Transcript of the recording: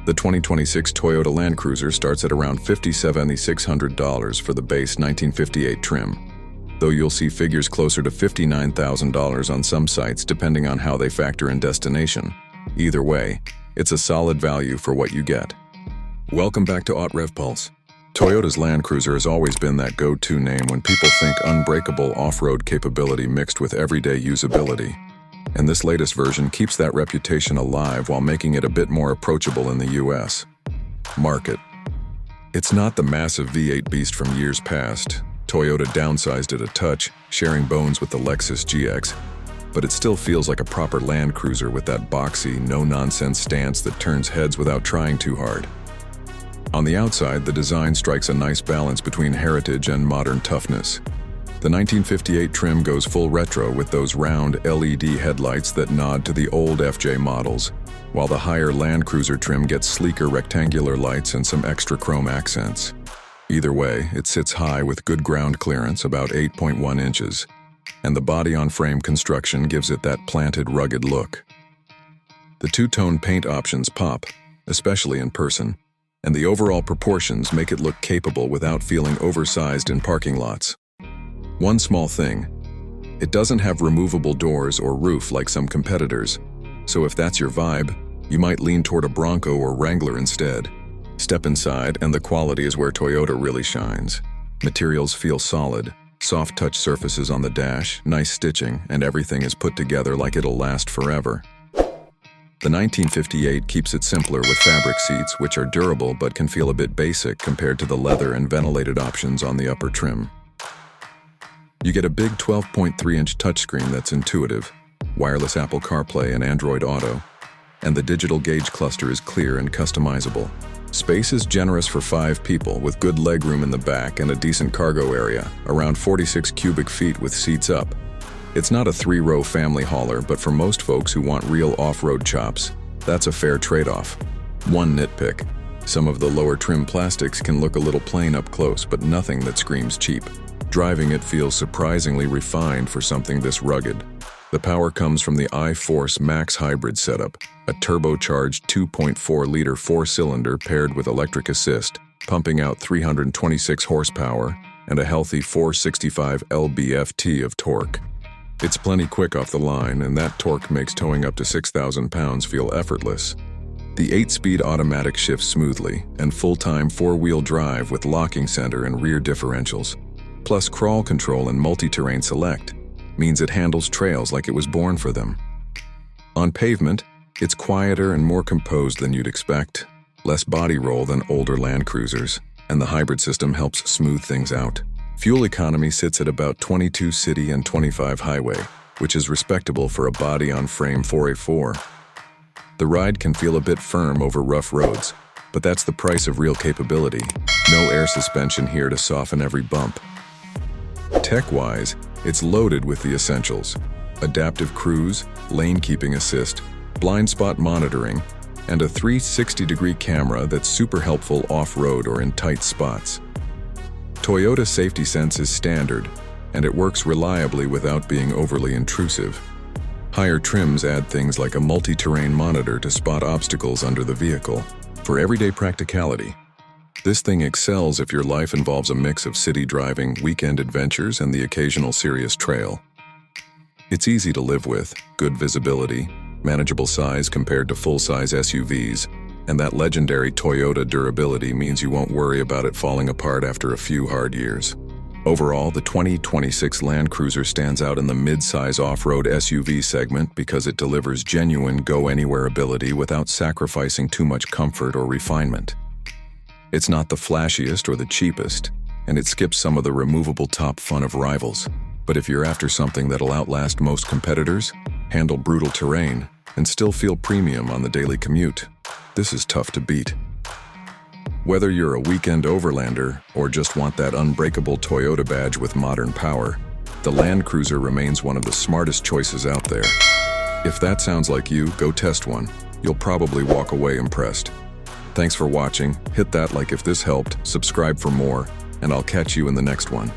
The 2026 Toyota Land Cruiser starts at around $57,600 for the base 1958 trim, though you'll see figures closer to $59,000 on some sites depending on how they factor in destination. Either way, it's a solid value for what you get. Welcome back to AutRevPulse. Toyota's Land Cruiser has always been that go-to name when people think unbreakable off-road capability mixed with everyday usability. And this latest version keeps that reputation alive while making it a bit more approachable in the US market. It's not the massive V8 beast from years past. Toyota downsized it a touch, sharing bones with the Lexus GX, but it still feels like a proper Land Cruiser with that boxy, no-nonsense stance that turns heads without trying too hard. On the outside, the design strikes a nice balance between heritage and modern toughness. The 1958 trim goes full retro with those round LED headlights that nod to the old FJ models, while the higher Land Cruiser trim gets sleeker rectangular lights and some extra chrome accents. Either way, it sits high with good ground clearance, about 8.1 inches, and the body-on-frame construction gives it that planted, rugged look. The two-tone paint options pop, especially in person, and the overall proportions make it look capable without feeling oversized in parking lots. One small thing, it doesn't have removable doors or roof like some competitors, so if that's your vibe, you might lean toward a Bronco or Wrangler instead. Step inside and the quality is where Toyota really shines. Materials feel solid, soft touch surfaces on the dash, nice stitching, and everything is put together like it'll last forever. The 1958 keeps it simpler with fabric seats, which are durable but can feel a bit basic compared to the leather and ventilated options on the upper trim. You get a big 12.3-inch touchscreen that's intuitive, wireless Apple CarPlay and Android Auto, and the digital gauge cluster is clear and customizable. Space is generous for 5 people with good legroom in the back and a decent cargo area, around 46 cubic feet with seats up. It's not a 3-row family hauler, but for most folks who want real off-road chops, that's a fair trade-off. One nitpick: some of the lower trim plastics can look a little plain up close, but nothing that screams cheap. Driving it feels surprisingly refined for something this rugged. The power comes from the iForce Max hybrid setup, a turbocharged 2.4-liter 4-cylinder paired with electric assist, pumping out 326 horsepower and a healthy 465 lb-ft of torque. It's plenty quick off the line, and that torque makes towing up to 6,000 pounds feel effortless. The 8-speed automatic shifts smoothly, and full-time 4-wheel drive with locking center and rear differentials, plus crawl control and multi-terrain select, means it handles trails like it was born for them. On pavement, it's quieter and more composed than you'd expect, less body roll than older Land Cruisers, and the hybrid system helps smooth things out. Fuel economy sits at about 22 city and 25 highway, which is respectable for a body-on-frame 4x4. The ride can feel a bit firm over rough roads, but that's the price of real capability. No air suspension here to soften every bump. Tech-wise, it's loaded with the essentials: adaptive cruise, lane keeping assist, blind spot monitoring, and a 360-degree camera that's super helpful off-road or in tight spots. Toyota Safety Sense is standard, and it works reliably without being overly intrusive. Higher trims add things like a multi-terrain monitor to spot obstacles under the vehicle. For everyday practicality, this thing excels if your life involves a mix of city driving, weekend adventures, and the occasional serious trail. It's easy to live with, good visibility, manageable size compared to full-size SUVs, and that legendary Toyota durability means you won't worry about it falling apart after a few hard years. Overall, the 2026 Land Cruiser stands out in the mid-size off-road SUV segment because it delivers genuine go-anywhere ability without sacrificing too much comfort or refinement. It's not the flashiest or the cheapest, and it skips some of the removable top fun of rivals. But if you're after something that'll outlast most competitors, handle brutal terrain, and still feel premium on the daily commute, this is tough to beat. Whether you're a weekend overlander or just want that unbreakable Toyota badge with modern power, the Land Cruiser remains one of the smartest choices out there. If that sounds like you, go test one. You'll probably walk away impressed. Thanks for watching. Hit that like if this helped, subscribe for more, and I'll catch you in the next one.